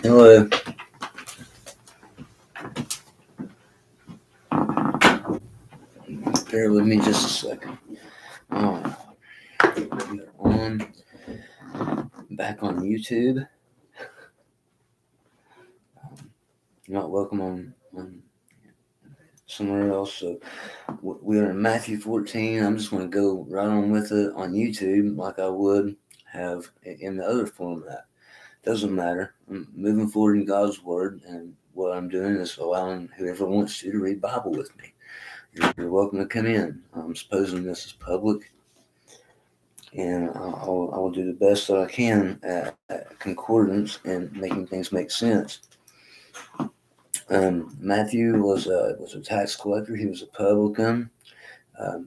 Hello. Bear with me just a second. Alright. We are back on YouTube. You're not welcome on somewhere else. So we are in Matthew 14. I'm just going to go right on with it on YouTube like I would have in the other format. Doesn't matter. I'm moving forward in God's Word, and what I'm doing is allowing whoever wants to read Bible with me. You're welcome to come in. I'm supposing this is public, and I'll do the best that I can at concordance and making things make sense. Matthew was a tax collector. He was a publican.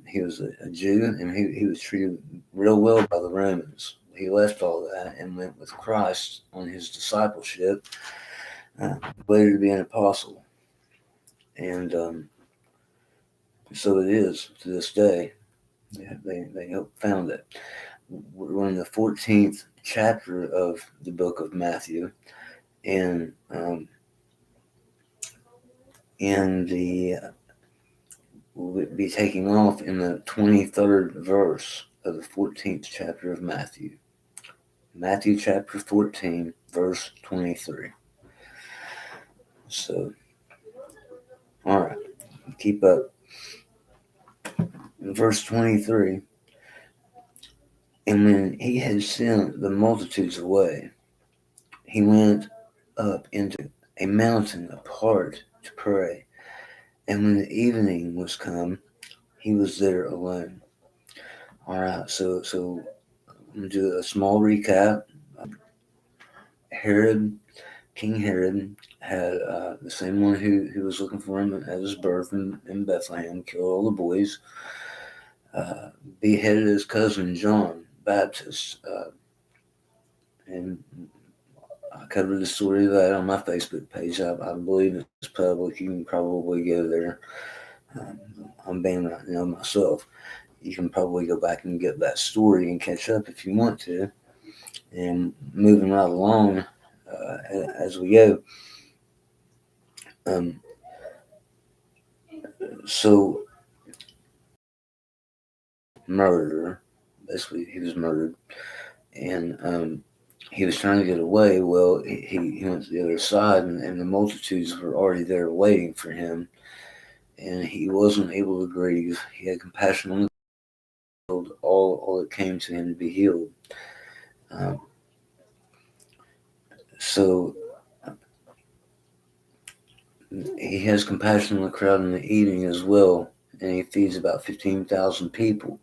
He was a Jew, and he was treated real well by the Romans. He left all that and went with Christ on his discipleship, later to be an apostle. And so it is to this day. They found it. We're in the 14th chapter of the book of Matthew, and we'll be taking off in the 23rd verse of the 14th chapter of Matthew. Matthew chapter 14, verse 23. So, all right, keep up. In verse 23, and when he had sent the multitudes away, he went up into a mountain apart to pray. And when the evening was come, he was there alone. All right, so I'm going to do a small recap. King Herod had the same one who was looking for him at his birth in Bethlehem, killed all the boys, beheaded his cousin John Baptist, and I covered the story of that on my Facebook page. I believe it's public. You can probably go there. I'm banned right now myself. You can probably go back and get that story and catch up if you want to. And moving right along as we go. So, murder. Basically, he was murdered. And he was trying to get away. Well, he went to the other side, and the multitudes were already there waiting for him. And he wasn't able to grieve. He had compassion on the world, all that came to him to be healed. So he has compassion on the crowd in the evening as well, and he feeds about 15,000 people.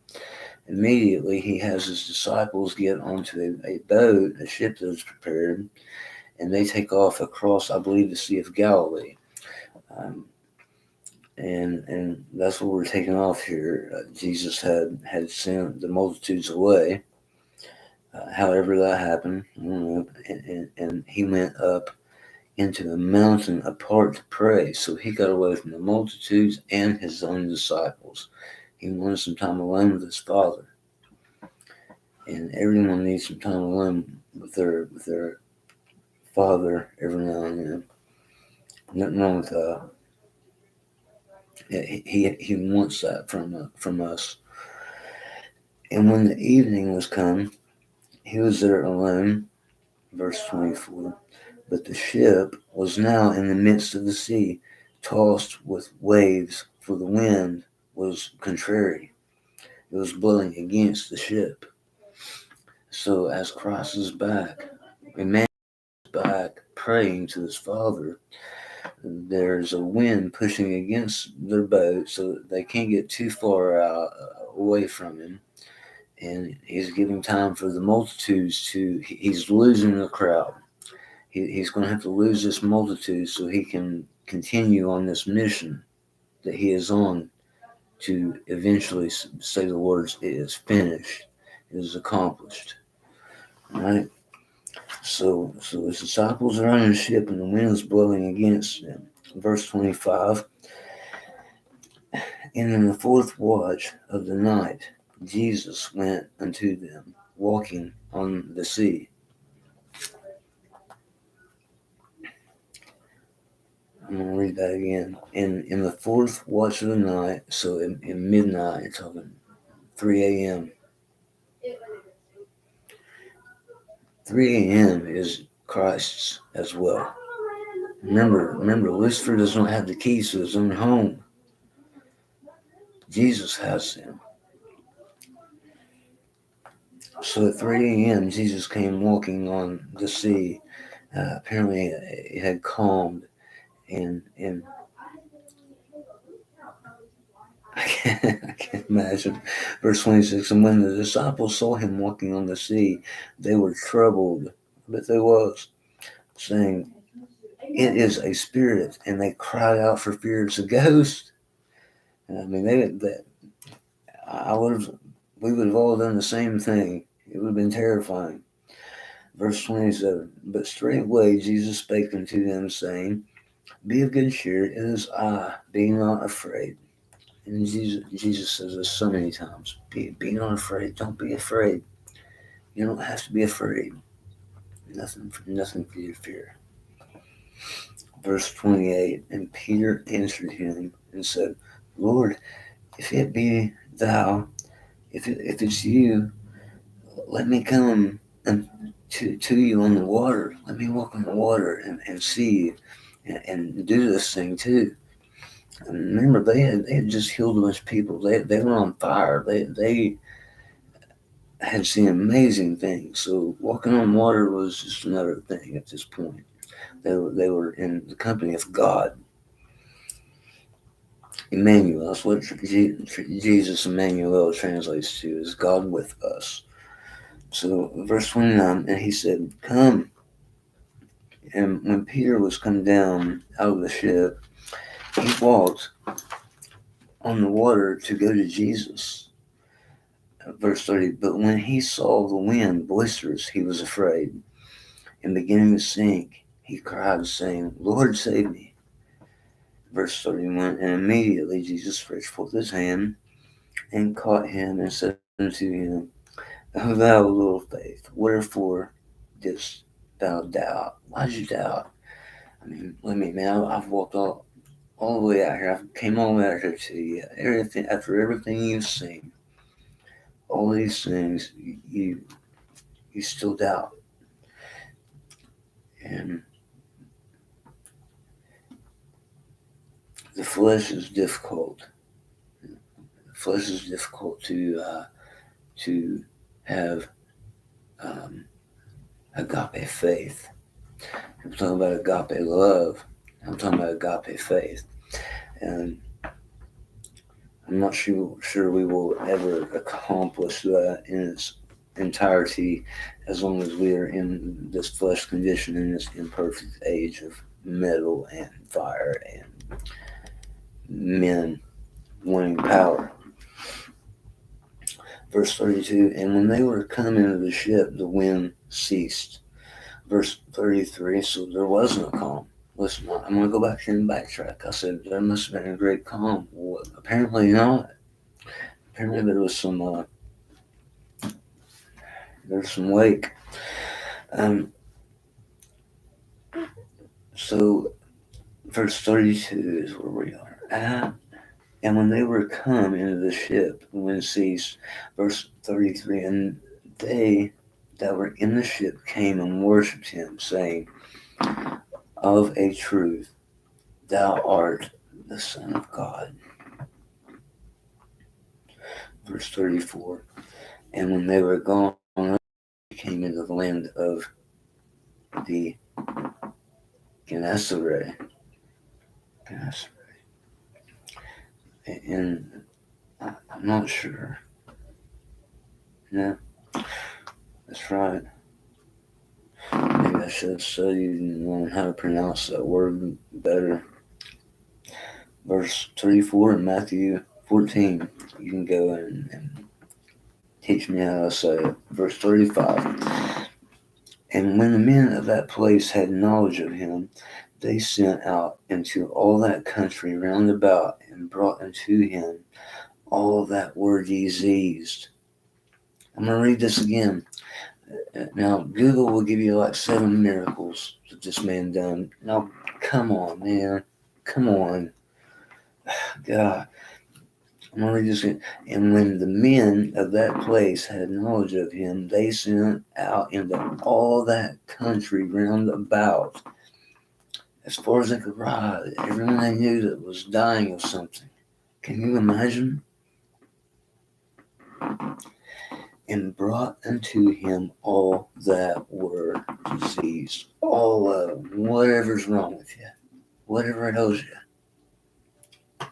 Immediately, he has his disciples get onto a boat, a ship that is prepared, and they take off across, I believe, the Sea of Galilee. And that's what we're taking off here. Jesus had sent the multitudes away. However that happened, I don't know. And he went up into the mountain apart to pray. So he got away from the multitudes and his own disciples. He wanted some time alone with his Father. And everyone needs some time alone with their Father every now and then. Nothing wrong with that. He wants that from us. And when the evening was come, he was there alone. Verse 24. But the ship was now in the midst of the sea, tossed with waves, for the wind was contrary. It was blowing against the ship. So as Christ is back, Emmanuel is back praying to his Father, there's a wind pushing against their boat, so they can't get too far away from him. And he's giving time for the multitudes he's losing the crowd. He's going to have to lose this multitude so he can continue on this mission that he is on to eventually say the words, "It is finished, it is accomplished." All right? So his disciples are on the ship and the wind is blowing against them. Verse 25, and in the fourth watch of the night, Jesus went unto them, walking on the sea. I'm going to read that again. In the fourth watch of the night, so in midnight, you're talking 3 a.m. 3 a.m. is Christ's as well. Remember, Lucifer does not have the keys to his own home. Jesus has them. So at 3 a.m., Jesus came walking on the sea. Apparently, it had calmed, and I can't imagine. Verse 26, and when the disciples saw him walking on the sea, they were troubled, but they was, saying, it is a spirit, and they cried out for fear it's a ghost. I mean, I we would have all done the same thing. It would have been terrifying. Verse 27, but straightway Jesus spake unto them, saying, be of good cheer, it is I, be not afraid. And Jesus says this so many times, be not afraid, don't be afraid. You don't have to be afraid. Nothing for you to fear. Verse 28, and Peter answered him and said, Lord, if it be thou, if it's you, let me come to you on the water. Let me walk on the water and see you and do this thing too. And remember, they had just healed a bunch of people. They were on fire. They had seen amazing things. So walking on water was just another thing at this point. They were in the company of God. Emmanuel, that's what Jesus Emmanuel translates to, is God with us. So verse 29, and he said, come. And when Peter was come down out of the ship, he walked on the water to go to Jesus. Verse 30, but when he saw the wind boisterous, he was afraid, and beginning to sink, he cried, saying, Lord, save me. Verse 31, and immediately Jesus stretched forth his hand and caught him and said unto him, O thou of little faith, wherefore didst thou doubt? Why did you doubt? I mean, let me, man, I've walked all the way out here. I came all the way out here to you. After everything you've seen, all these things, you still doubt. And the flesh is difficult. The flesh is difficult to have agape faith. I'm talking about agape love. I'm talking about agape faith. And I'm not sure we will ever accomplish that in its entirety as long as we are in this flesh condition, in this imperfect age of metal and fire and men wanting power. Verse 32, and when they were come into the ship, the wind ceased. Verse 33, so there was no calm. Listen, I'm going to go back here and backtrack. I said there must have been a great calm. Well, apparently not. Apparently there was some wake. So verse 32 is where we are at. And when they were come into the ship, the wind ceased. Verse 33, and they that were in the ship came and worshipped him, saying, of a truth, thou art the Son of God. Verse 34, and when they were gone, they came into the land of the Gennesaret. And I'm not sure. No, that's right. Maybe I should have studied and learned how to pronounce that word better. Verse 34 in Matthew 14. You can go and teach me how to say it. Verse 35. And when the men of that place had knowledge of him, they sent out into all that country round about and brought unto him all that were diseased. I'm going to read this again. Now, Google will give you like 7 miracles that this man done. Now, come on, man. Come on. God. I'm only just saying. And when the men of that place had knowledge of him, they sent out into all that country round about, as far as they could ride, everyone they knew that was dying of something. Can you imagine? And brought unto him all that were diseased. All of them. Whatever's wrong with you. Whatever it owes you.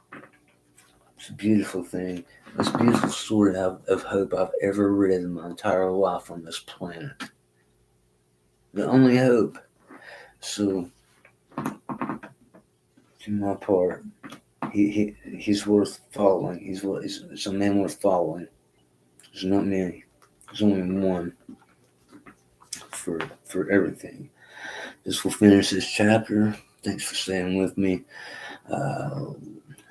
It's a beautiful thing. Most beautiful story of hope I've ever read in my entire life on this planet. The only hope. So, do my part. He's worth following. He's a man worth following. There's not many. There's only one for everything. This will finish this chapter. Thanks for staying with me.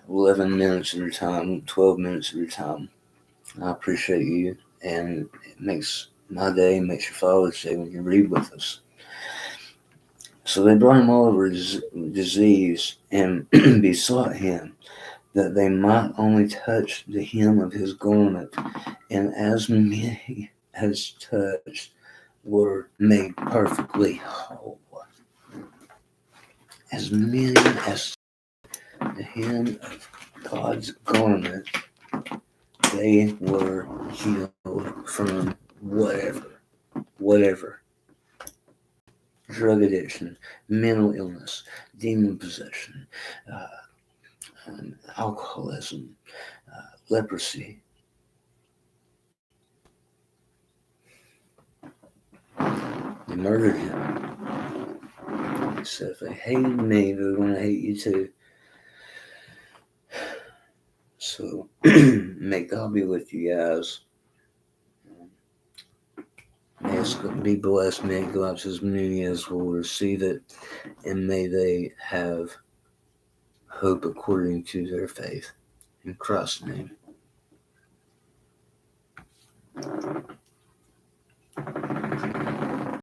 11 minutes at a time, 12 minutes at a time. I appreciate you, and it makes my day, makes your Father's day when you read with us. So they brought him all over disease and besought him that they might only touch the hem of his garment, and as many as touched were made perfectly whole. As many as the hem of God's garment, they were healed from whatever. Drug addiction, mental illness, demon possession, alcoholism, leprosy. They murdered him. He said, if they hated me, they're going to hate you too. So, may God be with you guys. May us be blessed. May it go out to as many as will receive it. And may they have hope according to their faith. In Christ's name.